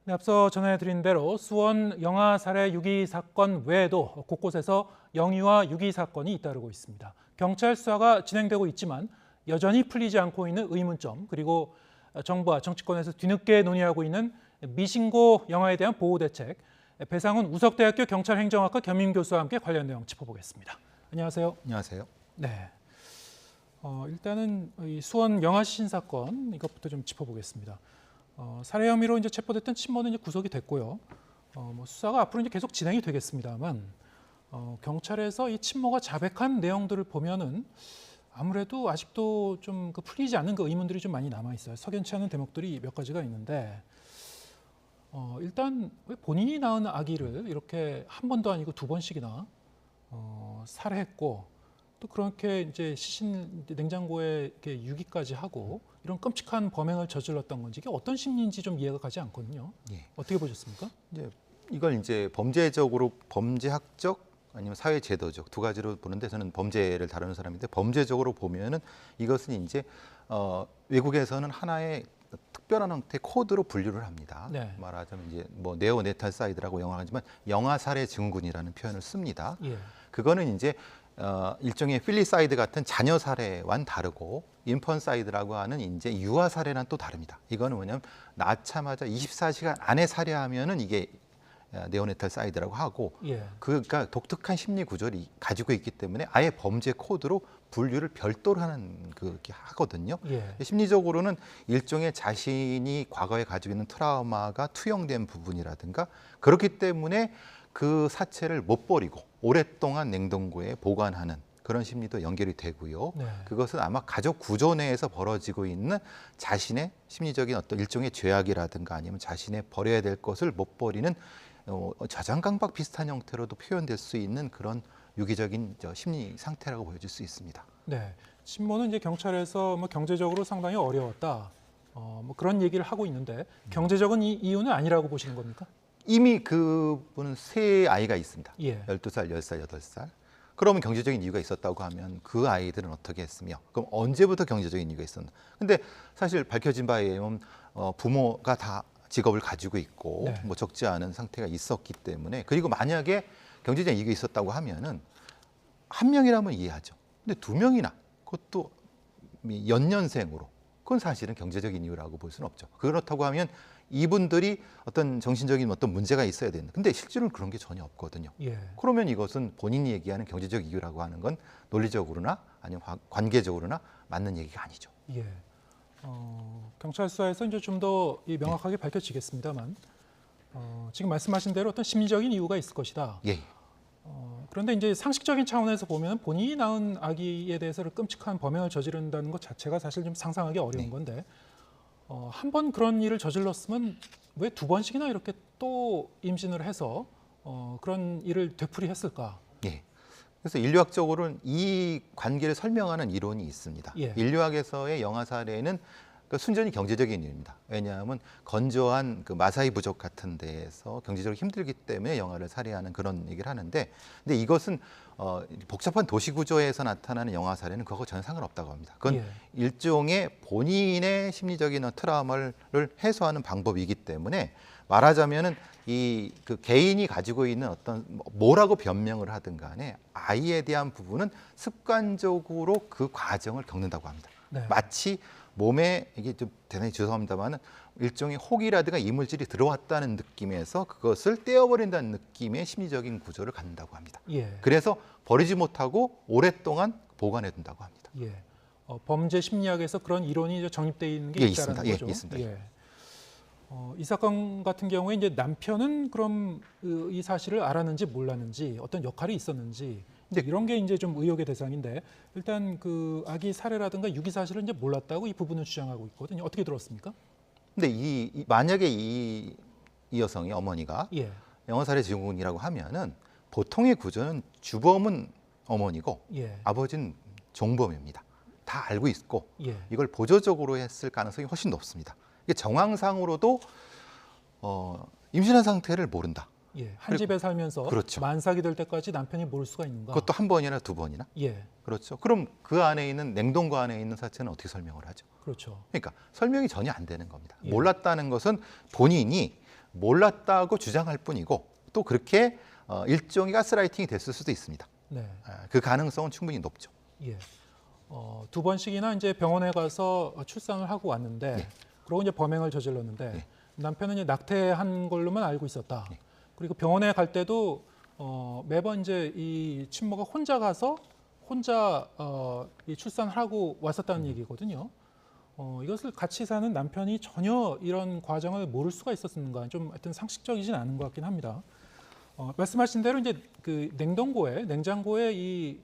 네, 앞서 전해드린 대로 수원 영아 살해 유기 사건 외에도 곳곳에서 영유아 유기 사건이 잇따르고 있습니다. 경찰 수사가 진행되고 있지만 여전히 풀리지 않고 있는 의문점, 그리고 정부와 정치권에서 뒤늦게 논의하고 있는 미신고 영아에 대한 보호 대책, 배상훈 우석대학교 경찰행정학과 겸임 교수와 함께 관련 내용 짚어보겠습니다. 안녕하세요. 안녕하세요. 네. 일단은 이 수원 영아 시신 사건 이것부터 좀 짚어보겠습니다. 살해 혐의로 이제 체포됐던 친모는 이제 구속이 됐고요. 뭐 수사가 앞으로 이제 계속 진행이 되겠습니다만 경찰에서 이 친모가 자백한 내용들을 보면은 아무래도 아직도 좀 풀리지 않는 그 의문들이 좀 많이 남아 있어요. 석연치 않은 대목들이 몇 가지가 있는데 일단 왜 본인이 낳은 아기를 이렇게 한 번도 아니고 두 번씩이나 살해했고 또 그렇게 이제 시신 냉장고에 이렇게 유기까지 하고 이런 끔찍한 범행을 저질렀던 건지 이게 어떤 심리인지 좀 이해가 가지 않거든요. 예. 어떻게 보셨습니까? 이걸 이제 범죄학적 아니면 사회제도적 두 가지로 보는데 저는 범죄를 다루는 사람인데 범죄적으로 보면은 이것은 이제 외국에서는 하나의 특별한 형태의 코드로 분류를 합니다. 네. 말하자면 이제 뭐 네오네탈사이드라고 영어하지만 영아 살해 증후군이라는 표현을 씁니다. 예. 그거는 이제 일종의 필리사이드 같은 자녀 살해와는 다르고 인펀사이드라고 하는 이제 유아 살해는 또 다릅니다. 이거는 뭐냐면 낳자마자 24시간 안에 살해하면은 이게 네오네탈 사이드라고 하고 예. 그러니까 독특한 심리 구조를 가지고 있기 때문에 아예 범죄 코드로 분류를 별도로 하는 그렇게 하거든요. 예. 심리적으로는 일종의 자신이 과거에 가지고 있는 트라우마가 투영된 부분이라든가 그렇기 때문에 그 사체를 못 버리고 오랫동안 냉동고에 보관하는 그런 심리도 연결이 되고요. 네. 그것은 아마 가족 구조 내에서 벌어지고 있는 자신의 심리적인 어떤 일종의 죄악이라든가 아니면 자신의 버려야 될 것을 못 버리는 자장강박 비슷한 형태로도 표현될 수 있는 그런 유기적인 심리 상태라고 보여질 수 있습니다. 네. 친모는 이제 경찰에서 뭐 경제적으로 상당히 어려웠다. 뭐 그런 얘기를 하고 있는데 경제적인 이유는 아니라고 보시는 겁니까? 이미 그분은 세 아이가 있습니다. 예. 12살, 10살, 8살. 그러면 경제적인 이유가 있었다고 하면 그 아이들은 어떻게 했으며 그럼 언제부터 경제적인 이유가 있었나. 근데 사실 밝혀진 바에 의하면 부모가 다 직업을 가지고 있고 네. 뭐 적지 않은 상태가 있었기 때문에 그리고 만약에 경제적인 이유가 있었다고 하면은 한 명이라면 이해하죠. 근데 두 명이나 그것도 연년생으로 그건 사실은 경제적인 이유라고 볼 수는 없죠. 그렇다고 하면 이분들이 어떤 정신적인 어떤 문제가 있어야 되는. 근데 실제로는 그런 게 전혀 없거든요. 예. 그러면 이것은 본인이 얘기하는 경제적 이유라고 하는 건 논리적으로나 아니면 관계적으로나 맞는 얘기가 아니죠. 예. 경찰 수사에서 이제 좀 더 명확하게 밝혀지겠습니다만 지금 말씀하신 대로 어떤 심리적인 이유가 있을 것이다. 예. 그런데 이제 상식적인 차원에서 보면 본인이 낳은 아기에 대해서 끔찍한 범행을 저지른다는 것 자체가 사실 좀 상상하기 어려운 건데 한 번 그런 일을 저질렀으면 왜 두 번씩이나 이렇게 또 임신을 해서 그런 일을 되풀이했을까? 예. 그래서 인류학적으로는 이 관계를 설명하는 이론이 있습니다. 예. 인류학에서의 영아 살해는 순전히 경제적인 이유입니다. 왜냐하면 건조한 그 마사이 부족 같은 데에서 경제적으로 힘들기 때문에 영아를 살해하는 그런 얘기를 하는데, 근데 이것은 복잡한 도시 구조에서 나타나는 영아 살해는 그거하고 전혀 상관없다고 합니다. 그건 예. 일종의 본인의 심리적인 트라우마를 해소하는 방법이기 때문에 말하자면은 그 개인이 가지고 있는 어떤 뭐라고 변명을 하든 간에 아이에 대한 부분은 습관적으로 그 과정을 겪는다고 합니다. 네. 마치 몸에 이게 좀 대단히 죄송합니다만은 일종의 혹이라든가 이물질이 들어왔다는 느낌에서 그것을 떼어버린다는 느낌의 심리적인 구조를 갖는다고 합니다. 예. 그래서 버리지 못하고 오랫동안 보관해 둔다고 합니다. 예. 범죄 심리학에서 그런 이론이 이제 정립되어 있는 게 예, 있다는 있습니다. 거죠. 예, 있습니다. 예. 이 사건 같은 경우에 이제 남편은 그럼 이 사실을 알았는지 몰랐는지 어떤 역할이 있었는지 네. 이런 게 이제 좀 의혹의 대상인데 일단 그 아기 살해라든가 유기 사실을 이제 몰랐다고 이 부분을 주장하고 있거든요. 어떻게 들었습니까? 근데 만약에 이 여성이 어머니가 예. 영아 살해 증후군이라고 하면은 보통의 구조는 주범은 어머니고 예. 아버지는 종범입니다. 다 알고 있고 예. 이걸 보조적으로 했을 가능성이 훨씬 높습니다. 이게 정황상으로도 임신한 상태를 모른다. 예. 한 집에 살면서 그렇죠. 만삭이 될 때까지 남편이 모를 수가 있는가? 그것도 한 번이나 두 번이나. 예. 그렇죠. 그럼 그 안에 있는 냉동고 안에 있는 사체는 어떻게 설명을 하죠? 그렇죠. 그러니까 설명이 전혀 안 되는 겁니다. 예. 몰랐다는 것은 본인이 몰랐다고 주장할 뿐이고 또 그렇게 일종의 가스라이팅이 됐을 수도 있습니다. 네. 그 가능성은 충분히 높죠. 예. 두 번씩이나 이제 병원에 가서 출산을 하고 왔는데, 예. 그러고 이제 범행을 저질렀는데 예. 남편은 이제 낙태한 걸로만 알고 있었다. 예. 그리고 병원에 갈 때도 매번 이제 이 친모가 혼자 가서 혼자 이 출산을 하고 왔었다는 얘기거든요. 이것을 같이 사는 남편이 전혀 이런 과정을 모를 수가 있었는가? 좀 하여튼 상식적이진 않은 것 같긴 합니다. 말씀하신 대로 이제 그 냉장고에 이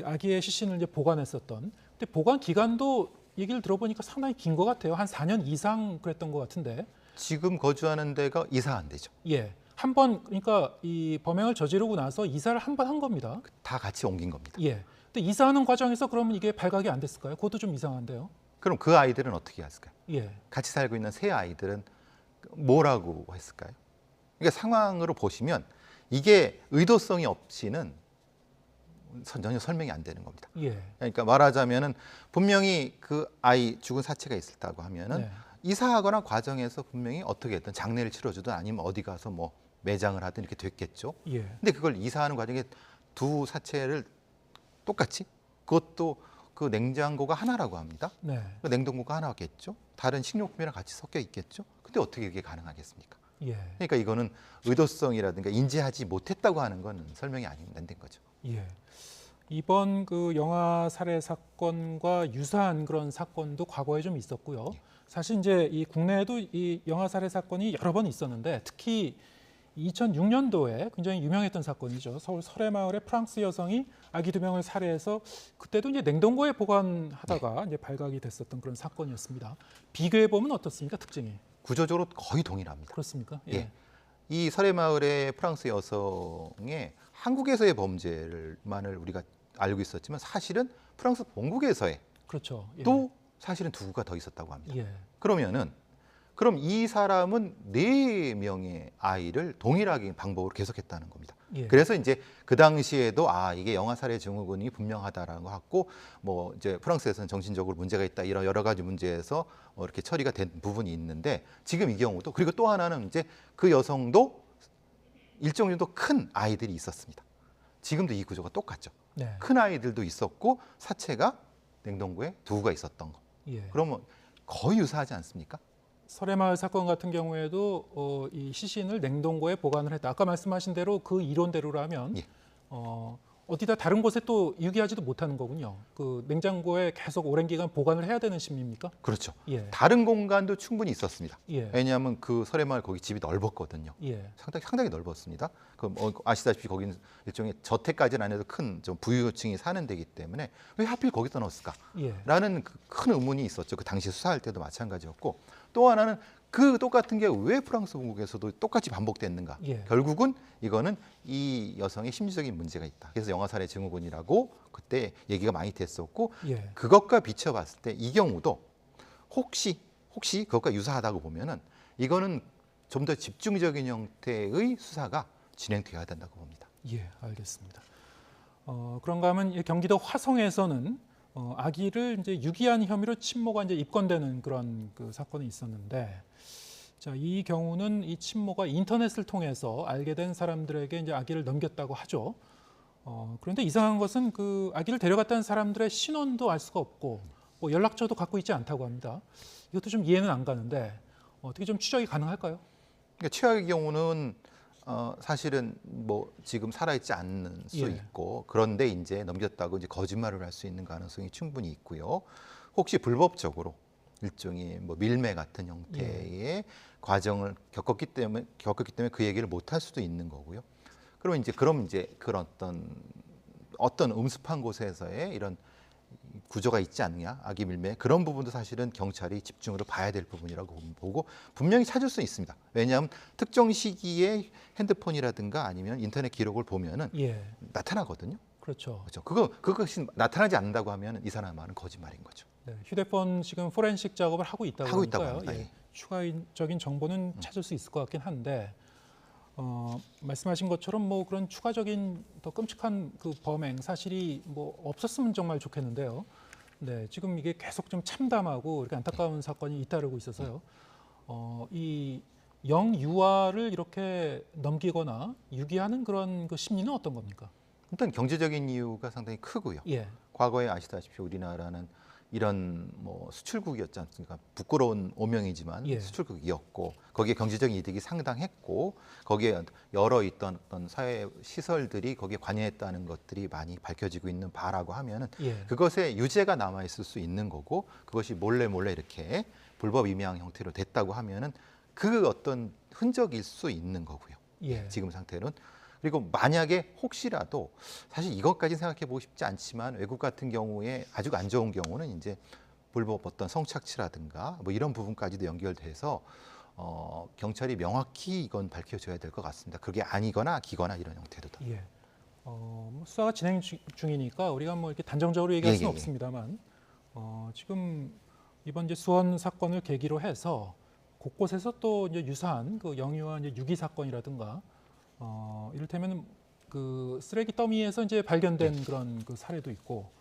아기의 시신을 이제 보관했었던. 근데 보관 기간도 얘기를 들어보니까 상당히 긴 것 같아요. 한 4년 이상 그랬던 것 같은데. 지금 거주하는 데가 이사한 데죠. 예. 한 번 그러니까 이 범행을 저지르고 나서 이사를 한 번 한 겁니다. 다 같이 옮긴 겁니다. 예. 근데 이사하는 과정에서 그러면 이게 발각이 안 됐을까요? 그것도 좀 이상한데요. 그럼 그 아이들은 어떻게 했을까요? 예. 같이 살고 있는 새 아이들은 뭐라고 했을까요? 그러니까 상황으로 보시면 이게 의도성이 없이는 전혀 설명이 안 되는 겁니다. 예. 그러니까 말하자면은 분명히 그 아이 죽은 사체가 있었다고 하면은 네. 이사하거나 과정에서 분명히 어떻게든 장례를 치러주든 아니면 어디 가서 뭐 매장을 하든 이렇게 됐겠죠. 예. 근데 그걸 이사하는 과정에 두 사체를 똑같이, 그것도 그 냉장고가 하나라고 합니다. 네. 그 냉동고가 하나겠죠. 다른 식료품이랑 같이 섞여 있겠죠. 근데 어떻게 그게 가능하겠습니까? 예. 그러니까 이거는 의도성이라든가 인지하지 못했다고 하는 건 설명이 안 된 거죠. 예. 이번 그 영아 살해 사건과 유사한 그런 사건도 과거에 좀 있었고요. 사실 이제 이 국내에도 이 영아 살해 사건이 여러 번 있었는데 특히 2006년도에 굉장히 유명했던 사건이죠. 서울 설해마을의 프랑스 여성이 아기 2명을 살해해서 그때도 이제 냉동고에 보관하다가 이제 발각이 됐었던 그런 사건이었습니다. 비교해 보면 어떻습니까? 특징이 구조적으로 거의 동일합니다. 그렇습니까? 예. 이 설해마을의 프랑스 여성의 한국에서의 범죄만을 우리가 알고 있었지만 사실은 프랑스 본국에서의 그렇죠. 예. 또 사실은 두 구가 더 있었다고 합니다. 예. 그럼 이 사람은 4명의 아이를 동일하게 방법으로 계속했다는 겁니다. 예. 그래서 이제 그 당시에도 이게 영아 살해 증후군이 분명하다라는 거 같고 뭐 이제 프랑스에서는 정신적으로 문제가 있다 이런 여러 가지 문제에서 이렇게 처리가 된 부분이 있는데 지금 이 경우도 그리고 또 하나는 이제 그 여성도 일정 정도 큰 아이들이 있었습니다. 지금도 이 구조가 똑같죠. 네. 큰 아이들도 있었고 사체가 냉동고에 두고가 있었던 거. 예. 그러면 거의 유사하지 않습니까? 설해마을 사건 같은 경우에도 이 시신을 냉동고에 보관을 했다. 아까 말씀하신 대로 그 이론대로라면 예. 어디다 다른 곳에 또 유기하지도 못하는 거군요. 그 냉장고에 계속 오랜 기간 보관을 해야 되는 심리입니까? 그렇죠. 예. 다른 공간도 충분히 있었습니다. 예. 왜냐하면 그 설해마을 거기 집이 넓었거든요. 예. 상당히 넓었습니다. 아시다시피 거기는 일종의 저택까지는 아니어도 큰 좀 부유층이 사는 데이기 때문에 왜 하필 거기다 넣었을까라는 예. 큰 의문이 있었죠. 그 당시 수사할 때도 마찬가지였고 또 하나는 그 똑같은 게 왜 프랑스 본국에서도 똑같이 반복됐는가? 예. 결국은 이거는 이 여성의 심리적인 문제가 있다. 그래서 영아 살해 증후군이라고 그때 얘기가 많이 됐었고 예. 그것과 비춰봤을 때 이 경우도 혹시 그것과 유사하다고 보면은 이거는 좀 더 집중적인 형태의 수사가 진행되어야 된다고 봅니다. 예, 알겠습니다. 그런가 하면 이 경기도 화성에서는 아기를 이제 유기한 혐의로 친모가 이제 입건되는 그런 그 사건이 있었는데, 자, 이 경우는 이 친모가 인터넷을 통해서 알게 된 사람들에게 이제 아기를 넘겼다고 하죠. 그런데 이상한 것은 그 아기를 데려갔다는 사람들의 신원도 알 수가 없고, 뭐 연락처도 갖고 있지 않다고 합니다. 이것도 좀 이해는 안 가는데 어떻게 좀 추적이 가능할까요? 그러니까 최악의 경우는 사실은 뭐 지금 살아있지 않는 수 예. 있고 그런데 이제 넘겼다고 이제 거짓말을 할 수 있는 가능성이 충분히 있고요. 혹시 불법적으로 일종의 뭐 밀매 같은 형태의 과정을 겪었기 때문에 그 얘기를 못 할 수도 있는 거고요. 그럼 이제 그런 어떤 음습한 곳에서의 이런 구조가 있지 않느냐, 아기 밀매 그런 부분도 사실은 경찰이 집중으로 봐야 될 부분이라고 보고 분명히 찾을 수 있습니다. 왜냐하면 특정 시기에 핸드폰이라든가 아니면 인터넷 기록을 보면은 예, 나타나거든요. 그렇죠. 그렇죠. 그것이 나타나지 않는다고 하면 이 사람 말은 거짓말인 거죠. 네, 휴대폰 지금 포렌식 작업을 하고 있다고 하고 있다고 하니까요. 합니다. 예, 예. 추가적인 정보는 찾을 수 있을 것 같긴 한데 말씀하신 것처럼 뭐 그런 추가적인 더 끔찍한 그 범행 사실이 뭐 없었으면 정말 좋겠는데요. 네, 지금 이게 계속 좀 참담하고 이렇게 안타까운 사건이 잇따르고 있어서요. 이 영유아를 이렇게 넘기거나 유기하는 그런 그 심리는 어떤 겁니까? 일단 경제적인 이유가 상당히 크고요. 예, 과거에 아시다시피 우리나라는 이런 뭐 수출국이었지 않습니까? 부끄러운 오명이지만 예. 수출국이었고 거기에 경제적인 이득이 상당했고 거기에 여러 있던 어떤 사회 시설들이 거기에 관여했다는 것들이 많이 밝혀지고 있는 바라고 하면은 예, 그것의 유죄가 남아 있을 수 있는 거고 그것이 몰래 이렇게 불법 임양 형태로 됐다고 하면은 그 어떤 흔적일 수 있는 거고요. 예, 지금 상태는. 그리고 만약에 혹시라도 사실 이것까지 생각해 보고 싶지 않지만 외국 같은 경우에 아주 안 좋은 경우는 이제 불법 어떤 성착취라든가 뭐 이런 부분까지도 연결돼서 경찰이 명확히 이건 밝혀줘야 될 것 같습니다. 그게 아니거나 기거나 이런 형태도 다. 예. 뭐 수사가 진행 중이니까 우리가 뭐 이렇게 단정적으로 얘기할 수는 예. 없습니다만 지금 이번 이제 수원 사건을 계기로 해서 곳곳에서 또 이제 유사한 그 영유아 이제 유기 사건이라든가 이를테면 그 쓰레기 더미에서 이제 발견된 그런 그 사례도 있고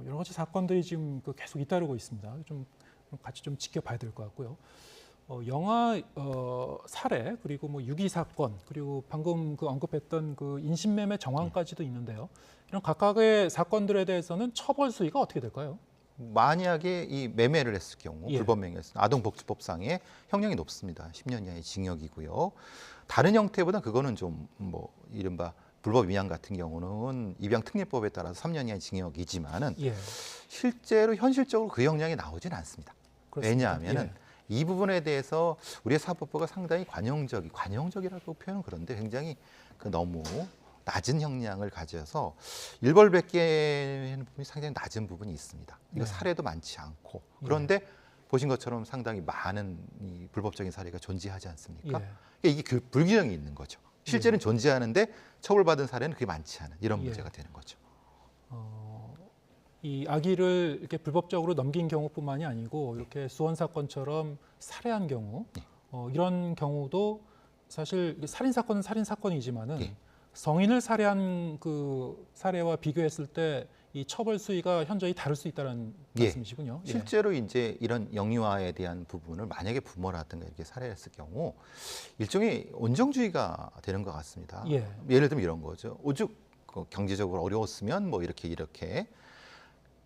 여러 가지 사건들이 지금 그 계속 잇따르고 있습니다. 좀 같이 좀 지켜봐야 될 것 같고요. 영아 살해 그리고 뭐 유기 사건 그리고 방금 그 언급했던 그 인신매매 정황까지도 있는데요. 이런 각각의 사건들에 대해서는 처벌 수위가 어떻게 될까요? 만약에 이 매매를 했을 경우 예. 불법 매매했을 아동복지법상의 형량이 높습니다. 10년 이하의 징역이고요. 다른 형태보다 그거는 좀 뭐 이른바 불법 임양 같은 경우는 입양특례법에 따라서 3년 이하의 징역이지만은 예, 실제로 현실적으로 그 형량이 나오지는 않습니다. 그렇습니다. 왜냐하면은 이 부분에 대해서 우리의 사법부가 상당히 관용적이라고 표현은 그런데 굉장히 그 너무 낮은 형량을 가져서 일벌백계하는 부분이 상당히 낮은 부분이 있습니다. 이거 네. 사례도 많지 않고 그런데 보신 것처럼 상당히 많은 이 불법적인 사례가 존재하지 않습니까? 예, 그러니까 이게 그 불균형이 있는 거죠. 실제는 존재하는데 처벌받은 사례는 그게 많지 않은 이런 예. 문제가 되는 거죠. 이 아기를 이렇게 불법적으로 넘긴 경우뿐만이 아니고 이렇게 수원 사건처럼 살해한 경우 이런 경우도 사실 살인 사건은 살인 사건이지만은 예. 성인을 살해한 그 사례와 비교했을 때 이 처벌 수위가 현저히 다를 수 있다는 예. 말씀이시군요. 예. 실제로 이제 이런 영유아에 대한 부분을 만약에 부모라든가 이렇게 살해했을 경우 일종의 온정주의가 되는 것 같습니다. 예. 예를 들면 이런 거죠. 오죽 경제적으로 어려웠으면 뭐 이렇게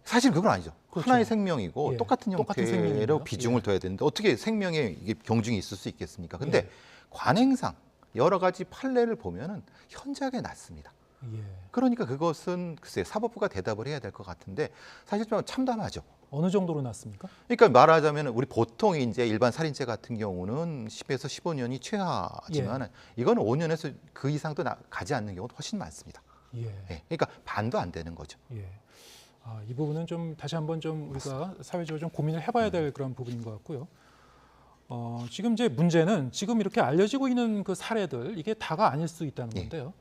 사실 그건 아니죠. 그렇죠. 하나의 생명이고 예. 똑같은 똑같은 형태로 생명입니다. 비중을 예. 둬야 되는데 어떻게 생명에 이게 경중이 있을 수 있겠습니까? 근데 예. 관행상 여러 가지 판례를 보면은 현저하게 낮습니다. 예. 그러니까 그것은 글쎄 사법부가 대답을 해야 될 것 같은데 사실 좀 참담하죠. 어느 정도로 났습니까? 그러니까 말하자면 우리 보통 이제 일반 살인죄 같은 경우는 10에서 15년이 최하지만 이거는 5년에서 그 이상도 가지 않는 경우도 훨씬 많습니다. 예. 예, 그러니까 반도 안 되는 거죠. 예. 이 부분은 좀 다시 한번 좀 우리가 사회적으로 좀 고민을 해봐야 될 그런 부분인 것 같고요. 지금 이제 문제는 지금 이렇게 알려지고 있는 그 사례들 이게 다가 아닐 수 있다는 예. 건데요.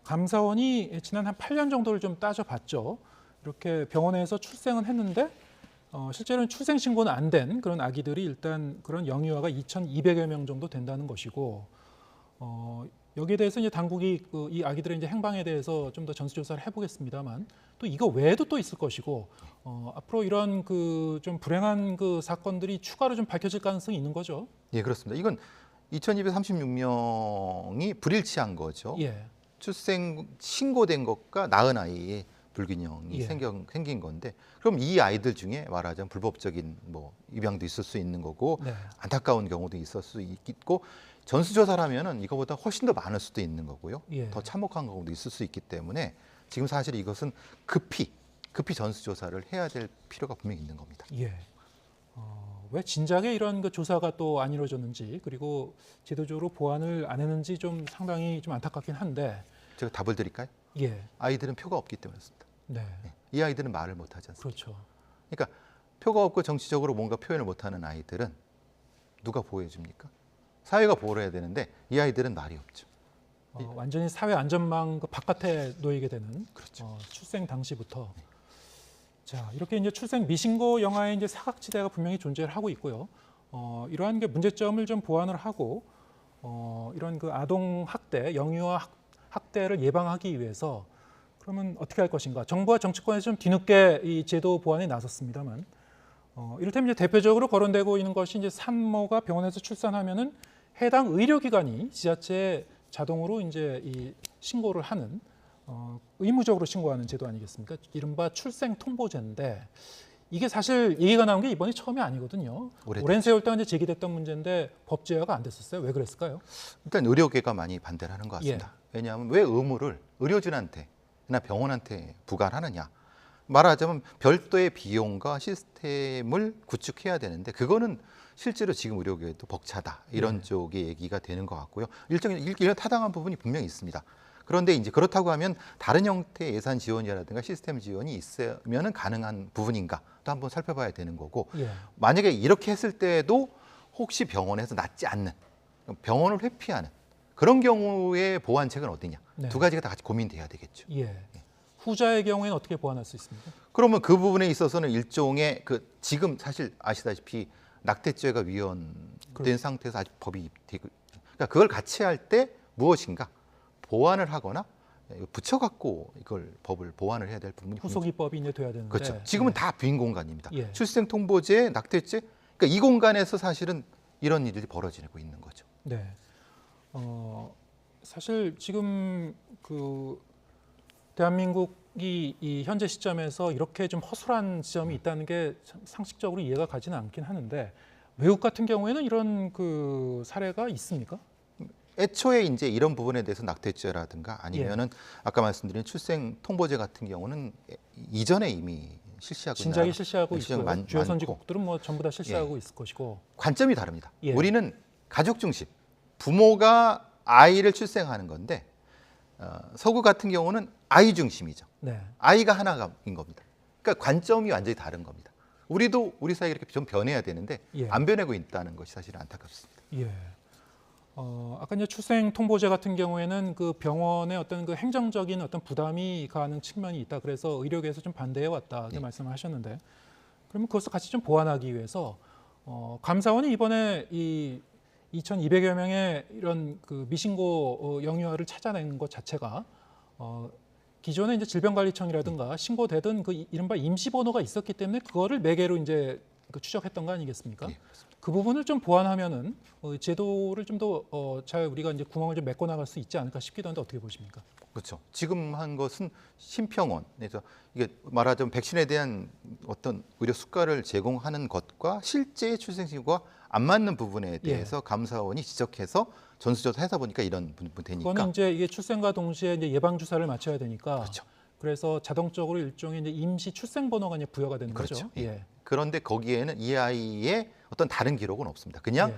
감사원이 지난 한 8년 정도를 좀 따져봤죠. 이렇게 병원에서 출생은 했는데 실제로는 출생 신고는 안 된 그런 아기들이 일단 그런 영유아가 2,200여 명 정도 된다는 것이고 여기에 대해서 이제 당국이 이 아기들의 이제 행방에 대해서 좀 더 전수조사를 해보겠습니다만 또 이거 외에도 또 있을 것이고 앞으로 이런 그 좀 불행한 그 사건들이 추가로 좀 밝혀질 가능성이 있는 거죠. 예, 그렇습니다. 이건 2,236명이 불일치한 거죠. 예, 출생 신고된 것과 낳은 아이의 불균형이 예. 생긴 건데 그럼 이 아이들 중에 말하자면 불법적인 뭐 입양도 있을 수 있는 거고 네, 안타까운 경우도 있을 수 있고 전수조사라면은 이거보다 훨씬 더 많을 수도 있는 거고요. 예. 더 참혹한 경우도 있을 수 있기 때문에 지금 사실 이것은 급히 전수조사를 해야 될 필요가 분명히 있는 겁니다. 예. 왜 진작에 이런 그 조사가 또 안 이루어졌는지 그리고 제도적으로 보완을 안 했는지 좀 상당히 좀 안타깝긴 한데 제가 답을 드릴까요? 예, 아이들은 표가 없기 때문에 그렇습니다. 네, 이 아이들은 말을 못하지 않습니다. 그렇죠. 그러니까 표가 없고 정치적으로 뭔가 표현을 못하는 아이들은 누가 보호해 줍니까? 사회가 보호를 해야 되는데 이 아이들은 말이 없죠. 완전히 사회 안전망 그 바깥에 놓이게 되는 그렇죠. 출생 당시부터 자 이렇게 이제 출생 미신고 영화의 이제 사각지대가 분명히 존재를 하고 있고요. 이러한 게 문제점을 좀 보완을 하고 이런 그 아동 학대, 영유아 학대를 예방하기 위해서 그러면 어떻게 할 것인가? 정부와 정치권에서 좀 뒤늦게 이 제도 보완에 나섰습니다만 이를테면 이제 대표적으로 거론되고 있는 것이 이제 산모가 병원에서 출산하면은 해당 의료기관이 지자체에 자동으로 이제 이 신고를 하는 의무적으로 신고하는 제도 아니겠습니까? 이른바 출생통보제인데 이게 사실 얘기가 나온 게 이번이 처음이 아니거든요. 오랜 세월 동안 이제 제기됐던 문제인데 법 제어가 안 됐었어요. 왜 그랬을까요? 일단 의료계가 많이 반대를 하는 것 같습니다. 왜냐하면 왜 의무를 의료진한테나 병원한테 부과를 하느냐. 말하자면 별도의 비용과 시스템을 구축해야 되는데 그거는 실제로 지금 의료계도 벅차다 이런 쪽의 얘기가 되는 것 같고요. 일정한 타당한 부분이 분명히 있습니다. 그런데 이제 그렇다고 하면 다른 형태의 예산 지원이라든가 시스템 지원이 있으면 가능한 부분인가 또 한번 살펴봐야 되는 거고 만약에 이렇게 했을 때도 혹시 병원에서 낫지 않는 병원을 회피하는 그런 경우에 보완책은 어디냐 두 가지가 다 같이 고민돼야 되겠죠. 후자의 경우에는 어떻게 보완할 수 있습니까? 그러면 그 부분에 있어서는 일종의 지금 사실 아시다시피 낙태죄가 위헌된 상태에서 아직 법이 되고 그러니까 그걸 같이 할 때 무엇인가 보완을 하거나 붙여갖고 이걸 법을 보완을 해야 될 부분이 후속 입법이 이제 돼야 되는데 그렇죠. 지금은 다 빈 공간입니다. 출생통보제, 낙태죄 그러니까 이 공간에서 사실은 이런 일들이 벌어지고 있는 거죠. 네. 사실 지금 대한민국이 이 현재 시점에서 이렇게 좀 허술한 지점이 있다는 게 상식적으로 이해가 가지는 않긴 하는데 외국 같은 경우에는 이런 사례가 있습니까? 애초에 이제 이런 부분에 대해서 낙태죄라든가 아니면은 아까 말씀드린 출생통보제 같은 경우는 이전에 이미 실시하고 진작에 실시하고 있고요. 주요 많고. 선진국들은 뭐 전부 다 실시하고 있을 것이고 관점이 다릅니다. 우리는 가족 중심, 부모가 아이를 출생하는 건데 서구 같은 경우는 아이 중심이죠. 아이가 하나인 겁니다. 그러니까 관점이 완전히 다른 겁니다. 우리도 우리 사회가 이렇게 좀 변해야 되는데 안 변하고 있다는 것이 사실 안타깝습니다. 아까 이제 출생통보제 같은 경우에는 그 병원의 어떤 그 행정적인 어떤 부담이 가는 측면이 있다. 그래서 의료계에서 좀 반대해 왔다. 이렇게 말씀을 하셨는데, 그러면 그것을 같이 좀 보완하기 위해서 감사원이 이번에 이 2,200여 명의 이런 미신고 영유아를 찾아낸 것 자체가 기존에 이제 질병관리청이라든가 신고되던 이른바 임시번호가 있었기 때문에 그거를 매개로 이제 추적했던 거 아니겠습니까? 그 부분을 좀 보완하면은 제도를 좀 더 잘 우리가 이제 구멍을 좀 메꿔 나갈 수 있지 않을까 싶기도 한데 어떻게 보십니까? 그렇죠. 지금 한 것은 심평원에서 이게 말하자면 백신에 대한 어떤 의료 수가를 제공하는 것과 실제 출생신고가 안 맞는 부분에 대해서 감사원이 지적해서 전수조사해서 보니까 이런 부분 되니까. 그거는 이제 이게 출생과 동시에 이제 예방 주사를 맞춰야 되니까. 그렇죠. 그래서 자동적으로 일종의 이제 임시 출생번호가 이제 부여가 되는 거죠. 그런데 거기에는 이 아이의 어떤 다른 기록은 없습니다. 그냥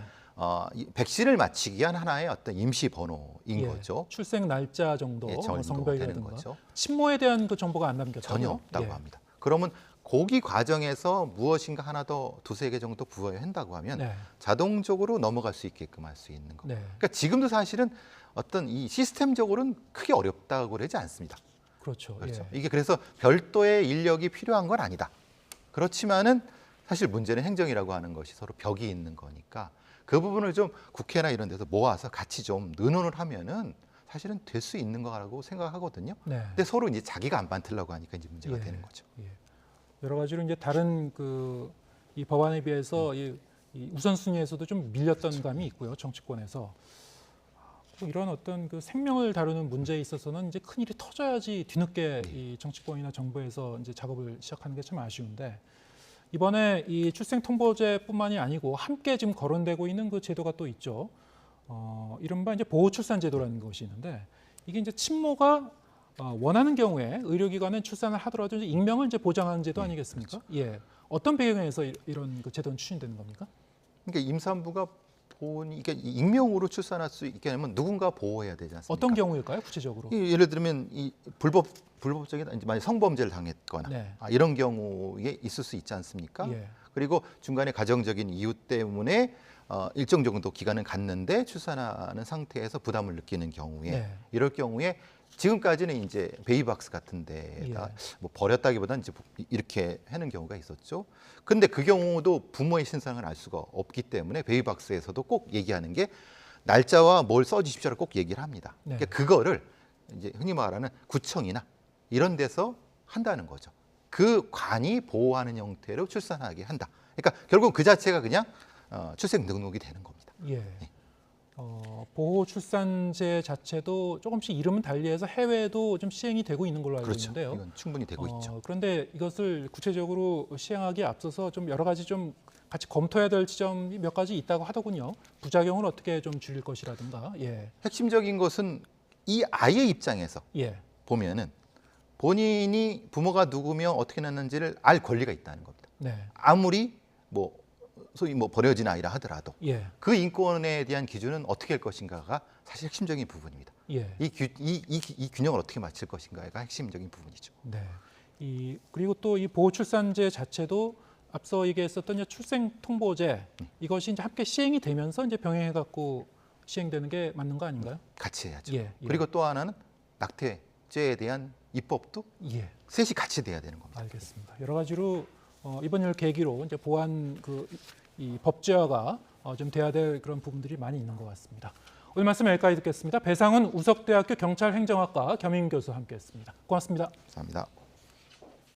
백신을 맞히기 위한 하나의 어떤 임시 번호인 거죠. 출생 날짜 정도, 성별이라든가 거죠. 친모에 대한 그 정보가 안 남겼죠. 전혀 없다고 합니다. 그러면 고기 과정에서 무엇인가 하나 더 두세 개 정도 부여한다고 하면 자동적으로 넘어갈 수 있게끔 할 수 있는 거. 그러니까 지금도 사실은 어떤 이 시스템적으로는 크게 어렵다고 그러지 않습니다. 그렇죠. 이게 그래서 별도의 인력이 필요한 건 아니다. 그렇지만은 사실 문제는 행정이라고 하는 것이 서로 벽이 있는 거니까 그 부분을 좀 국회나 이런 데서 모아서 같이 좀 의논을 하면은 사실은 될 수 있는 거라고 생각하거든요. 근데 서로 이제 자기가 안 맡으려고 하니까 이제 문제가 되는 거죠. 여러 가지로 이제 다른 이 법안에 비해서 이 우선순위에서도 좀 밀렸던 감이 있고요. 정치권에서. 이런 어떤 생명을 다루는 문제에 있어서는 이제 큰 일이 터져야지 뒤늦게 이 정치권이나 정부에서 이제 작업을 시작하는 게 참 아쉬운데 이번에 이 출생통보제뿐만이 아니고 함께 지금 거론되고 있는 그 제도가 또 있죠. 이른바 이제 보호출산제도라는 것이 있는데 이게 이제 친모가 원하는 경우에 의료기관은 출산을 하더라도 이제 익명을 이제 보장하는 제도 아니겠습니까? 어떤 배경에서 이런 제도는 추진되는 겁니까? 그러니까 임산부가 이게 익명으로 출산할 수 있게 하면 누군가 보호해야 되지 않습니까? 어떤 경우일까요, 구체적으로? 예를 들면 이 불법적인 만약 성범죄를 당했거나 이런 경우에 있을 수 있지 않습니까? 그리고 중간에 가정적인 이유 때문에 일정 정도 기간은 갔는데 출산하는 상태에서 부담을 느끼는 경우에 이럴 경우에 지금까지는 이제 베이박스 같은 데다 뭐 버렸다기보다는 이제 이렇게 하는 경우가 있었죠. 근데 그 경우도 부모의 신상을 알 수가 없기 때문에 베이박스에서도 꼭 얘기하는 게 날짜와 뭘 써주십시오를 꼭 얘기를 합니다. 그러니까 그거를 이제 흔히 말하는 구청이나 이런 데서 한다는 거죠. 그 관이 보호하는 형태로 출산하게 한다. 그러니까 결국 그 자체가 그냥 출생 등록이 되는 겁니다. 보호 출산제 자체도 조금씩 이름은 달리해서 해외에도 좀 시행이 되고 있는 걸로 알고 그렇죠. 있는데요. 이건 충분히 되고 있죠. 그런데 이것을 구체적으로 시행하기에 앞서서 좀 여러 가지 좀 같이 검토해야 될 지점이 몇 가지 있다고 하더군요. 부작용을 어떻게 좀 줄일 것이라든가. 예. 핵심적인 것은 이 아이의 입장에서 예. 보면은 본인이 부모가 누구며 어떻게 났는지를 알 권리가 있다는 겁니다. 네. 아무리 뭐 소위 뭐 버려진 아이라 하더라도 예. 그 인권에 대한 기준은 어떻게 할 것인가가 사실 핵심적인 부분입니다. 예. 이 균형을 어떻게 맞출 것인가가 핵심적인 부분이죠. 네. 그리고 또 이 보호 출산제 자체도 앞서 얘기했었던 이제 출생 통보제 이것이 이제 함께 시행이 되면서 이제 병행해 갖고 시행되는 게 맞는 거 아닌가요? 같이 해야죠. 예. 그리고 또 하나는 낙태죄에 대한 입법도 예. 셋이 같이 돼야 되는 겁니다. 알겠습니다. 여러 가지로 이번 일 계기로 이제 보완 이 법제화가 좀 돼야 될 그런 부분들이 많이 있는 것 같습니다. 오늘 말씀 여기까지 듣겠습니다. 배상훈 우석대학교 경찰행정학과 겸임 교수와 함께했습니다. 고맙습니다. 감사합니다.